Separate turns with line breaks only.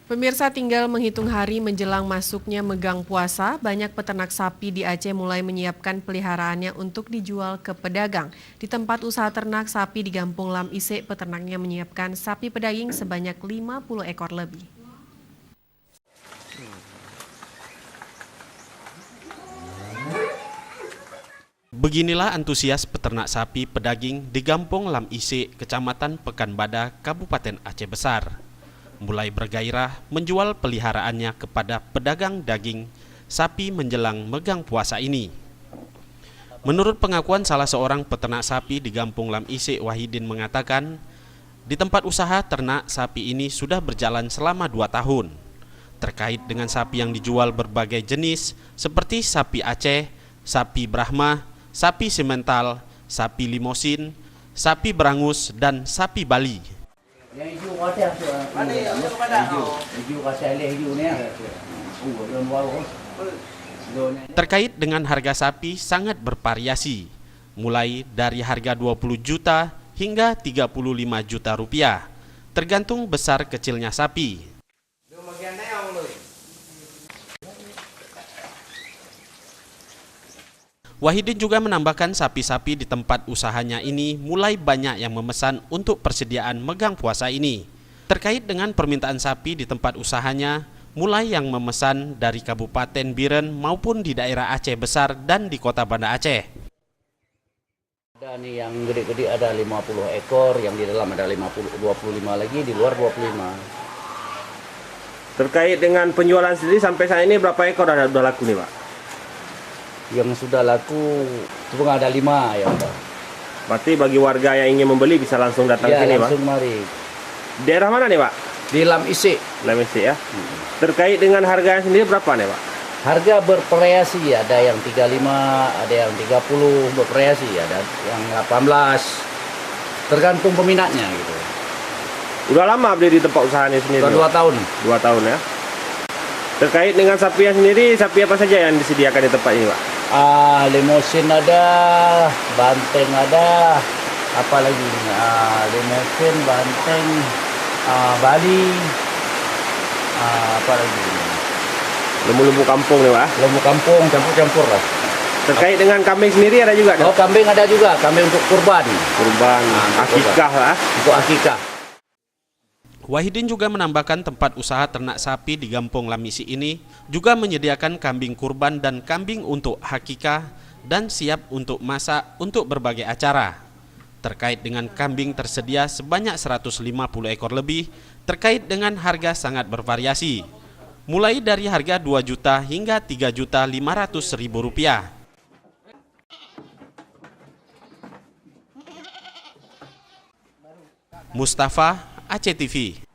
Pemirsa, tinggal menghitung hari menjelang masuknya megang puasa, banyak peternak sapi di Aceh mulai menyiapkan peliharaannya untuk dijual ke pedagang. Di tempat usaha ternak sapi di Gampung Lam Ise, peternaknya menyiapkan sapi pedaging sebanyak 50 ekor lebih.
Beginilah antusias peternak sapi pedaging di Gampung Lam Ise, Kecamatan Pekanbadak, Kabupaten Aceh Besar. Mulai bergairah menjual peliharaannya kepada pedagang daging sapi menjelang megang puasa ini. Menurut pengakuan salah seorang peternak sapi di Gampung Lam Ise, Wahidin mengatakan, di tempat usaha ternak sapi ini sudah berjalan selama 2 tahun. Terkait dengan sapi yang dijual berbagai jenis seperti sapi Aceh, sapi Brahma, sapi Simental, sapi Limosin, sapi Berangus, dan sapi Bali.
Yang hijau kata mana yang hijau kata hijau ni
Terkait dengan harga sapi sangat bervariasi, mulai dari harga 20 juta hingga 35 juta rupiah, tergantung besar kecilnya sapi. Wahidin juga menambahkan sapi-sapi di tempat usahanya ini mulai banyak yang memesan untuk persediaan megang puasa ini. Terkait dengan permintaan sapi di tempat usahanya, mulai yang memesan dari Kabupaten Biren maupun di daerah Aceh Besar dan di Kota Banda Aceh.
Ada nih yang gede-gede ada 50 ekor, yang di dalam ada 25 lagi, di luar 25.
Terkait dengan penjualan sendiri sampai saat ini berapa ekor udah laku nih, Pak?
Yang sudah laku cuma ada 5 ya udah.
Berarti bagi warga yang ingin membeli bisa langsung datang
Ya,
sini, Pak?
langsung mari.
Daerah mana nih, Pak?
Di Lam Ise.
Lam Ise ya. Terkait dengan harganya sendiri berapa nih, Pak?
Harga bervariasi, ada yang 35, ada yang 30, bervariasi, ada yang 18. Tergantung peminatnya gitu.
Udah lama beli di tempat usahanya sendiri?
Sudah 2 tahun.
2 tahun ya. Terkait dengan sapi yang sendiri, sapi apa saja yang disediakan di tempat ini, Pak?
Limosin ada, banteng ada, apa lagi ini? Limosin, banteng, Bali, apa lagi ini?
Lembu-lembu kampung nih, Pak?
Lembu kampung, campur-campur lah.
Terkait dengan kambing sendiri ada juga?
Oh, kambing ada juga, kambing untuk kurban.
Kurban, akikah lah.
Untuk akikah.
Wahidin juga menambahkan tempat usaha ternak sapi di Gampung Lam Ise ini juga menyediakan kambing kurban dan kambing untuk hakikah dan siap untuk masak untuk berbagai acara. Terkait dengan kambing tersedia sebanyak 150 ekor lebih, terkait dengan harga sangat bervariasi. Mulai dari harga 2 juta hingga 3 juta 500 ribu rupiah. Mustafa, Aceh TV.